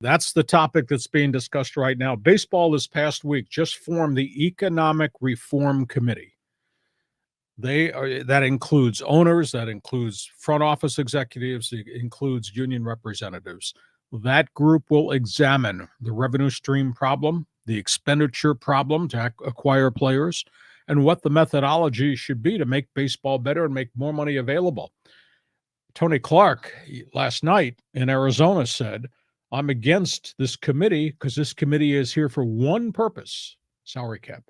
That's the topic that's being discussed right now. Baseball this past week just formed the Economic Reform Committee. That includes owners, that includes front office executives, it includes union representatives. That group will examine the revenue stream problem, the expenditure problem to acquire players, and what the methodology should be to make baseball better and make more money available. Tony Clark last night in Arizona said, I'm against this committee because this committee is here for one purpose: salary cap.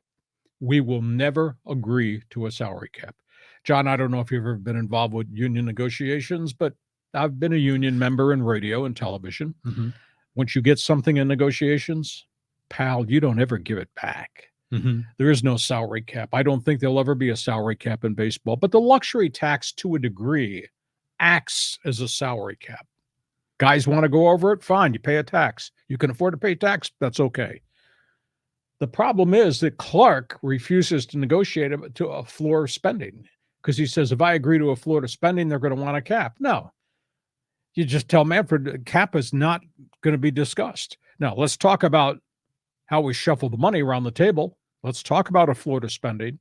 We will never agree to a salary cap. John, I don't know if you've ever been involved with union negotiations, but I've been a union member in radio and television. Mm-hmm. Once you get something in negotiations, pal, you don't ever give it back. Mm-hmm. There is no salary cap. I don't think there'll ever be a salary cap in baseball, but the luxury tax to a degree acts as a salary cap. Guys want to go over it? Fine, you pay a tax. You can afford to pay tax? That's okay. The problem is that Clark refuses to negotiate to a floor spending because he says, if I agree to a floor to spending, they're going to want a cap. No. You just tell Manfred, cap is not going to be discussed. Now, let's talk about how we shuffle the money around the table. Let's talk about a floor to spending.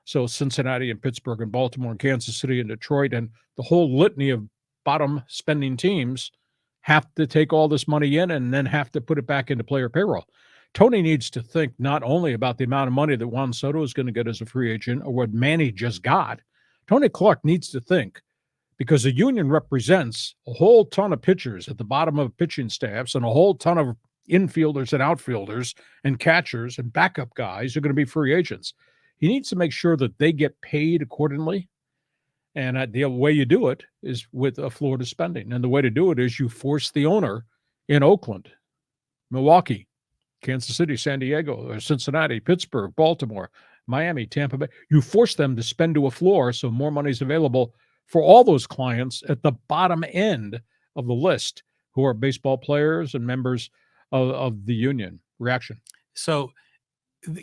So Cincinnati and Pittsburgh and Baltimore and Kansas City and Detroit and the whole litany of bottom spending teams have to take all this money in and then have to put it back into player payroll. Tony needs to think not only about the amount of money that Juan Soto is going to get as a free agent or what Manny just got. Tony Clark needs to think, because the union represents a whole ton of pitchers at the bottom of pitching staffs and a whole ton of infielders and outfielders and catchers and backup guys who are going to be free agents. He needs to make sure that they get paid accordingly. And the way you do it is with a floor to spending. And the way to do it is you force the owner in Oakland, Milwaukee, Kansas City, San Diego, Cincinnati, Pittsburgh, Baltimore, Miami, Tampa Bay. You force them to spend to a floor so more money is available for all those clients at the bottom end of the list who are baseball players and members of the union. Reaction. So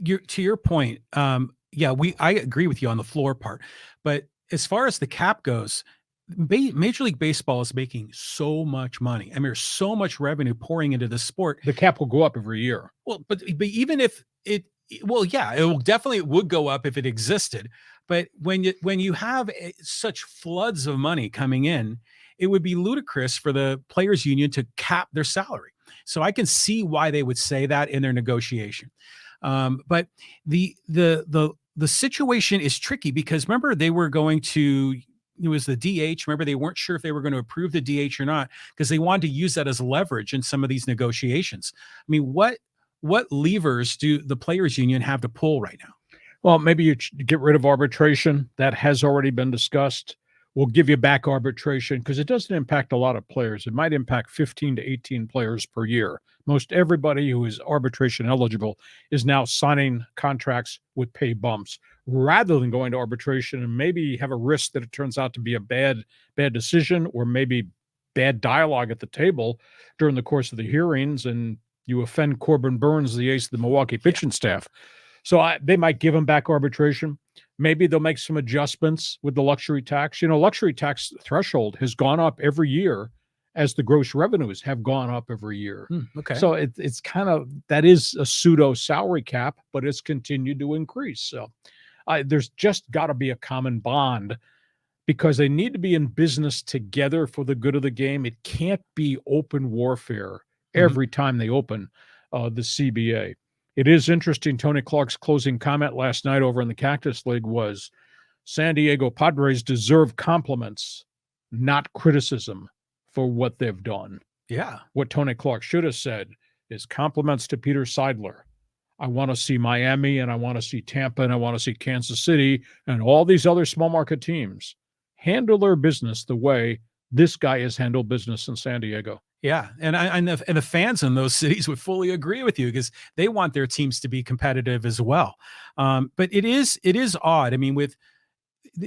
to your point, I agree with you on the floor part. But as far as the cap goes, Major League Baseball is making so much money. I mean, there's so much revenue pouring into the sport. The cap will go up every year. Well, but even if it would go up if it existed. But when you have such floods of money coming in, it would be ludicrous for the players union to cap their salary. So I can see why they would say that in their negotiation. But the situation is tricky because remember they were going to. It was the DH. Remember, they weren't sure if they were going to approve the DH or not because they wanted to use that as leverage in some of these negotiations. I mean, what levers do the players union have to pull right now? Well, maybe you get rid of arbitration. That has already been discussed. We'll give you back arbitration because it doesn't impact a lot of players. It might impact 15 to 18 players per year. Most everybody who is arbitration eligible is now signing contracts with pay bumps rather than going to arbitration and maybe have a risk that it turns out to be a bad decision or maybe bad dialogue at the table during the course of the hearings and you offend Corbin Burns, the ace of the Milwaukee pitching staff. So they might give him back arbitration. Maybe they'll make some adjustments with the luxury tax. Luxury tax threshold has gone up every year as the gross revenues have gone up every year. Okay. So it's kind of, that is a pseudo salary cap, but it's continued to increase. So there's just got to be a common bond because they need to be in business together for the good of the game. It can't be open warfare every time they open the CBA. It is interesting. Tony Clark's closing comment last night over in the Cactus League was San Diego Padres deserve compliments, not criticism for what they've done. Yeah. What Tony Clark should have said is compliments to Peter Seidler. I want to see Miami and I want to see Tampa and I want to see Kansas City and all these other small market teams handle their business the way this guy has handled business in San Diego. Yeah, and the fans in those cities would fully agree with you because they want their teams to be competitive as well. But it is odd. I mean, with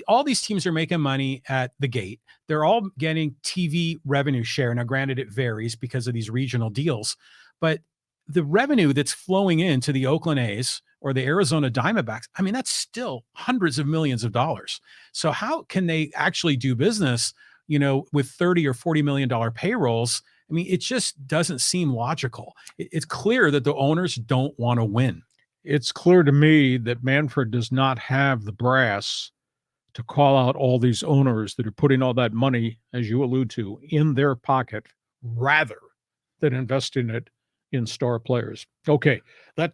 all these teams are making money at the gate. They're all getting TV revenue share. Now, granted, it varies because of these regional deals, but the revenue that's flowing into the Oakland A's or the Arizona Diamondbacks, I mean, that's still hundreds of millions of dollars. So how can they actually do business, with $30 or $40 million payrolls I mean, it just doesn't seem logical. It's clear that the owners don't want to win. It's clear to me that Manfred does not have the brass to call out all these owners that are putting all that money, as you allude to, in their pocket rather than investing it in star players. Okay, that